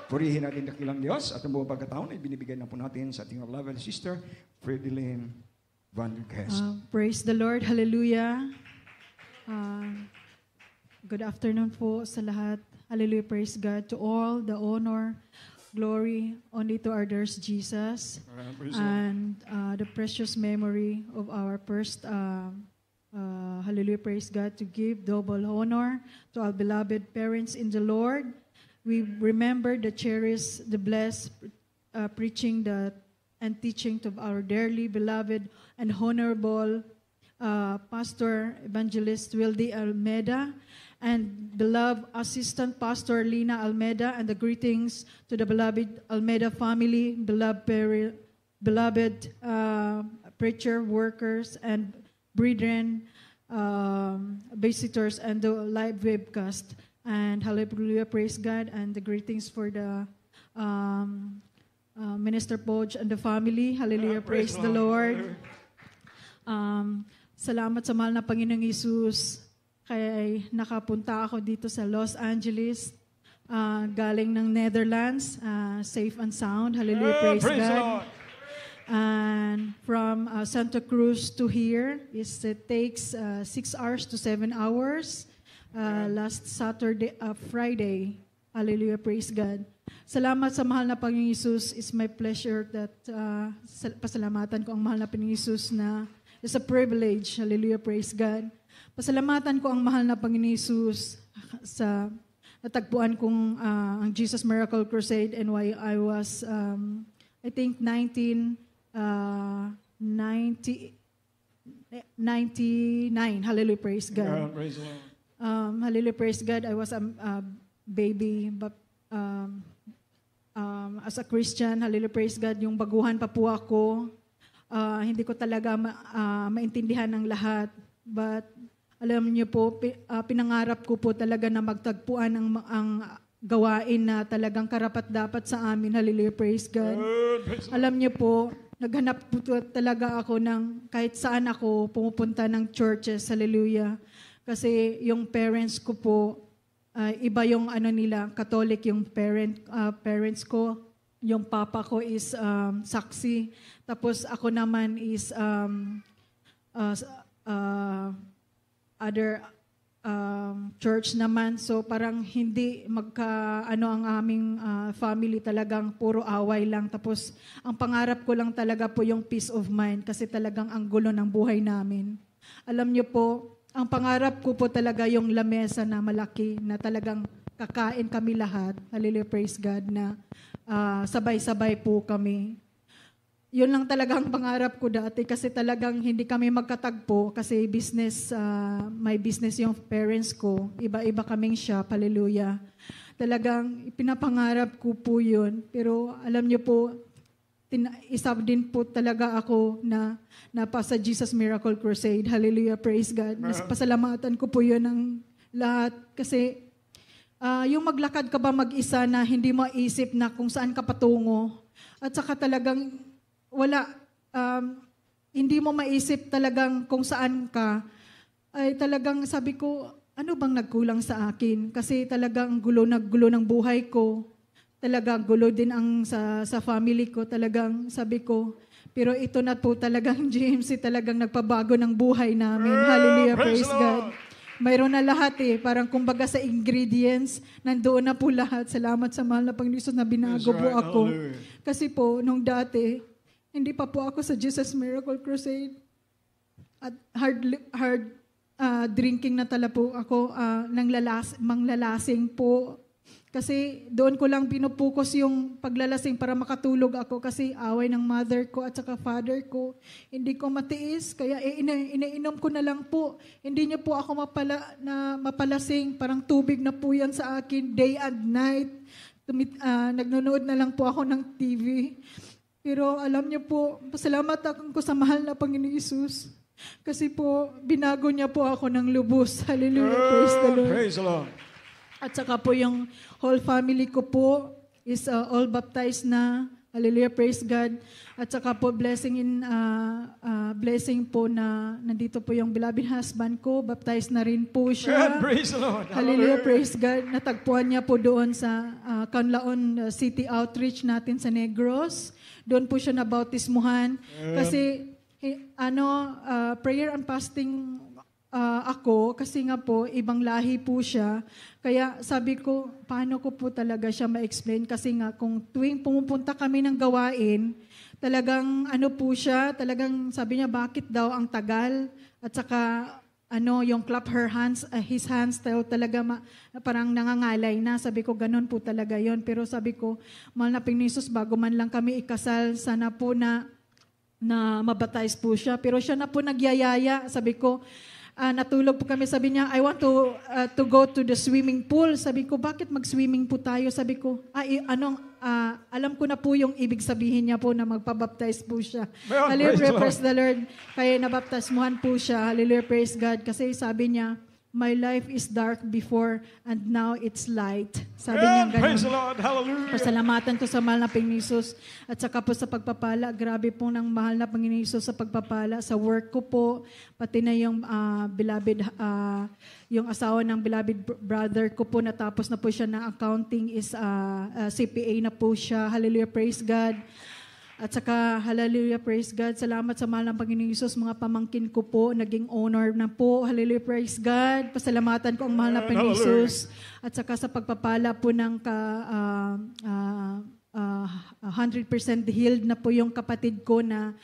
Purihin natin dakilang Diyos at ang buong pagkataon ay binibigay na po natin sa ating beloved sister, Fredeline Van Quest. Praise the Lord. Hallelujah. Good afternoon po sa lahat. Hallelujah. Praise God. To all the honor, glory only to our dear Jesus. And the precious memory of our first hallelujah, praise God, to give double honor to our beloved parents in the Lord. We remember the cherish, the blessed preaching and teaching of our dearly beloved and honorable Pastor Evangelist Wildy Almeida and beloved Assistant Pastor Lina Almeida, and the greetings to the beloved Almeida family, beloved preacher workers and brethren, visitors, and the live webcast. And hallelujah, praise God, and the greetings for the Minister Podge and the family. Hallelujah, praise the Lord. Salamat sa mahal na Panginoong Hesus. Kaya nakapunta ako dito sa Los Angeles, galing ng Netherlands, safe and sound. Hallelujah, praise God. And from Santa Cruz to here, it takes 6 hours to 7 hours. Last Friday. Hallelujah, praise God. Salamat sa mahal na Panginoong Hesus. It's my pleasure that pasalamatan ko ang mahal na Panginoong Hesus na it's a privilege. Hallelujah, praise God. Pasalamatan ko ang mahal na Panginoong Hesus sa natagpuan kong ang Jesus Miracle Crusade, and why I was, I think, 1999. Hallelujah, praise God. Praise the Lord. Hallelujah, praise God. I was a baby, but as a Christian, hallelujah, praise God, yung baguhan pa po ako. Hindi ko talaga maintindihan ang lahat. But alam niyo po, pinangarap ko po talaga na magtagpuan ang gawain na talagang karapat-dapat sa amin. Hallelujah, praise God. Alam niyo po, naghanap po talaga ako ng kahit saan ako pumupunta ng churches. Hallelujah. Kasi yung parents ko po, iba yung ano nila, Catholic yung parents ko. Yung papa ko is saksi. Tapos ako naman is other church naman. So parang hindi magka-ano ang aming family, talagang puro away lang. Tapos ang pangarap ko lang talaga po yung peace of mind kasi talagang ang gulo ng buhay namin. Alam niyo po, ang pangarap ko po talaga yung lamesa na malaki na talagang kakain kami lahat. Hallelujah, praise God, na sabay-sabay po kami. Yun lang talagang pangarap ko dati kasi talagang hindi kami magkatagpo kasi business, may business yung parents ko. Iba-iba kaming shop. Hallelujah. Talagang pinapangarap ko po yun. Pero alam niyo po, isa din po talaga ako na napasa Jesus Miracle Crusade. Hallelujah, praise God. Pasalamatan ko po yun ng lahat. Kasi yung maglakad ka ba mag-isa na hindi mo isip na kung saan ka patungo. At saka talagang wala, hindi mo maisip talagang kung saan ka. Ay talagang sabi ko, ano bang nagkulang sa akin? Kasi talagang gulo ng buhay ko. Talagang gulo din ang sa family ko. Talagang sabi ko, pero ito na po talagang GMC talagang nagpabago ng buhay namin. Hallelujah, praise God. Mayroon na lahat Parang kumbaga sa ingredients, nandoon na po lahat. Salamat sa mahal na Panginoon na binago po ako. Kasi po, nung dati, hindi pa po ako sa Jesus Miracle Crusade. At hard drinking na tala po ako, manglalasing po. Kasi doon ko lang pinupokus yung paglalasing para makatulog ako kasi away ng mother ko at saka father ko. Hindi ko matiis, kaya iniinom ko na lang po. Hindi niyo po ako mapalasing, parang tubig na po yan sa akin, day and night. Nagnunood na lang po ako ng TV. Pero alam niyo po, pasalamat ako sa mahal na Panginoon Hesus. Kasi po, binago niya po ako ng lubos. Hallelujah, praise the Lord. Praise the Lord. At saka po yung whole family ko po is all baptized na. Hallelujah, praise God. At saka po blessing po na nandito po yung beloved husband ko. Baptized na rin po God, siya. praise the Lord. Hallelujah, praise God. Natagpuan niya po doon sa Canlaon City Outreach natin sa Negros. Doon po siya nabautismuhan. Kasi prayer and fasting ako, kasi nga po, ibang lahi po siya. Kaya sabi ko, paano ko po talaga siya ma-explain? Kasi nga, kung tuwing pumupunta kami ng gawain, talagang po siya, talagang sabi niya, bakit daw ang tagal? At saka, yung clap his hands talaga parang nangangalay na. Sabi ko, ganun po talaga yon. Pero sabi ko, mahal na Panginoon, bago man lang kami ikasal, sana po na mabaptize po siya. Pero siya na po nagyayaya. Sabi ko, natulog po kami, sabi niya, I want to go to the swimming pool. Sabi ko, bakit mag-swimming po tayo? Sabi ko, alam ko na po yung ibig sabihin niya po na magpabaptize po siya. Hallelujah, praise the Lord. Kaya nabaptismuhan po siya. Hallelujah, praise God. Kasi sabi niya, my life is dark before and now it's light. Sabi niya ganun. Praise the Lord. Hallelujah. Pasalamatan ko sa mahal na Panginoon Hesus at saka po sa pagpapala. Grabe po ng mahal na Panginoon Hesus sa pagpapala. Sa work ko po, pati na yung yung asawa ng beloved brother ko po, natapos na po siya na accounting is CPA na po siya. Hallelujah, praise God. At saka, hallelujah, praise God. Salamat sa mahal ng Panginoon Hesus. Mga pamangkin ko po, naging honor na po. Hallelujah, praise God. Pasalamatan ko ang mahal na Panginoon Hesus. At saka sa pagpapala po ng 100% healed na po yung kapatid ko na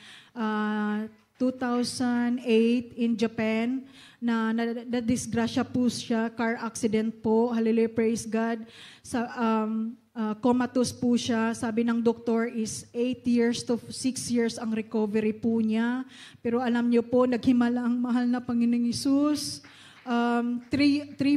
2008 in Japan na disgrasya po siya, car accident po. Hallelujah, praise God. Sa comatose po siya. Sabi ng doktor is 8 years to 6 years ang recovery po niya. Pero alam niyo po, naghimala ang mahal na Panginoong Hesus. 3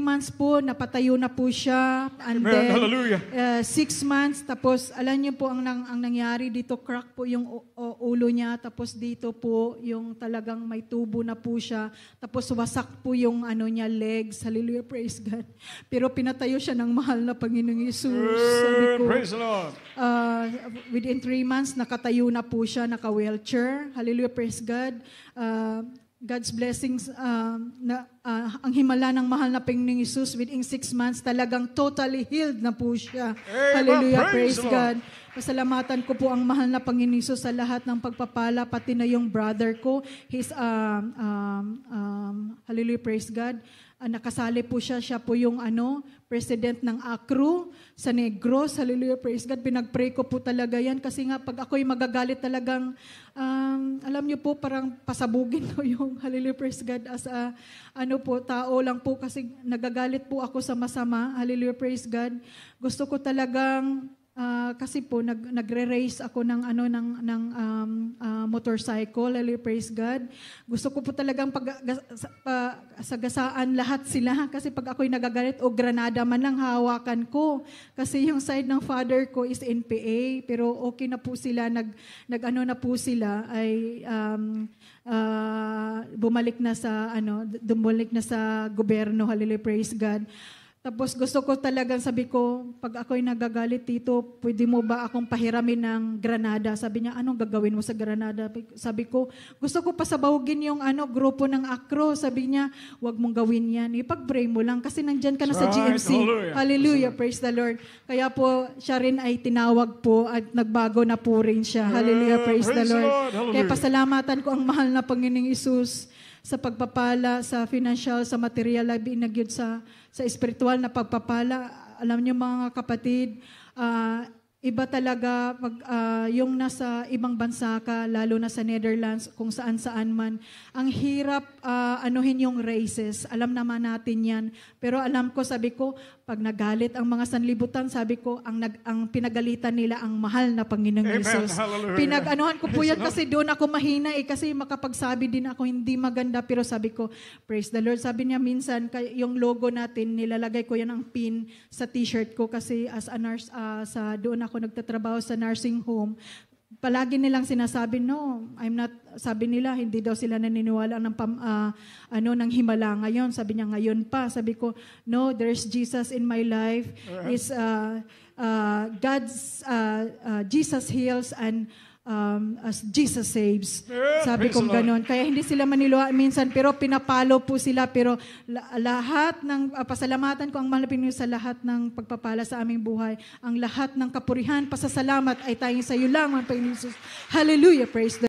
months po, napatayo na po siya. And Amen. then, Hallelujah. 6 months, tapos alam niyo po ang nangyari dito, crack po yung ulo niya, tapos dito po yung talagang may tubo na po siya, tapos wasak po yung niya, legs. Hallelujah, praise God. Pero pinatayo siya ng mahal na Panginoong Hesus. Sabi ko, Praise the Lord. within 3 months, nakatayo na po siya, naka-wheelchair. Hallelujah, praise God. God's blessings, ang himala ng mahal na Panginoong Hesus, within 6 months, talagang totally healed na po siya. Amen. Hallelujah, praise Praise the God. Pasalamatan ko po ang mahal na Panginoong Hesus sa lahat ng pagpapala, pati na yung brother ko. His, hallelujah, praise God. Nakasali po siya po yung president ng ACRU sa Negros. Hallelujah, praise God. Pinag-pray ko po talaga yan kasi nga pag ako'y magagalit talagang, alam niyo po, parang pasabugin ko yung hallelujah, praise God, as tao lang po kasi nagagalit po ako sa masama. Hallelujah, praise God. Gusto ko talagang kasi po nagre-race ako ng motorcycle. Hallelujah, praise God. Gusto ko po talagang sagasaan lahat sila kasi pag ako'y nagagalit o granada man lang hawakan ko. Kasi yung side ng father ko is NPA, pero okay na po sila, na po sila ay bumalik na sa gobyerno. Hallelujah, praise God. Tapos gusto ko talagang, sabi ko, pag ako'y nagagalit dito, pwede mo ba akong pahiramin ng granada? Sabi niya, anong gagawin mo sa granada? Sabi ko, gusto ko pasabawagin yung grupo ng ACRO. Sabi niya, wag mong gawin yan. Ipag-pray mo lang kasi nandyan ka na sa GMC. Hallelujah. Hallelujah, praise the Lord. Kaya po, siya rin ay tinawag po at nagbago na po rin siya. Hallelujah, praise the Lord. Kaya pasalamatan ko ang mahal na Panginoong Hesus sa pagpapala, sa financial, sa material, labi na gyud sa espiritual na pagpapala. Alam niyo mga kapatid, iba talaga pag yung nasa ibang bansa ka, lalo na sa Netherlands, kung saan-saan man, ang hirap anuhin yung races. Alam naman natin yan. Pero alam ko, sabi ko, pag nagalit ang mga sanlibutan, sabi ko, ang pinagalitan nila ang mahal na Panginoong Hesus. Pinag-anuhan ko po yan kasi doon ako mahina kasi makapagsabi din ako hindi maganda. Pero sabi ko, praise the Lord. Sabi niya minsan, yung logo natin, nilalagay ko yan ang pin sa t-shirt ko kasi as a nurse, doon ako nagtatrabaho sa nursing home. Palagi nilang sinasabi, no, I'm not, sabi nila, hindi daw sila naniniwala ng himala ngayon. Sabi niya, ngayon pa. Sabi ko, no, there's Jesus in my life. Is Jesus heals and as Jesus saves. Yeah, Sabi praise kong the Lord. ganon. Kaya hindi sila maniluha minsan, pero pinapalo po sila. Pero lahat ng pasalamatan ko ang mahal na Panginoon sa lahat ng pagpapala sa aming buhay. Ang lahat ng kapurihan, pasasalamat ay tayong sa iyo lang, Panginoon Jesus. Hallelujah. Praise the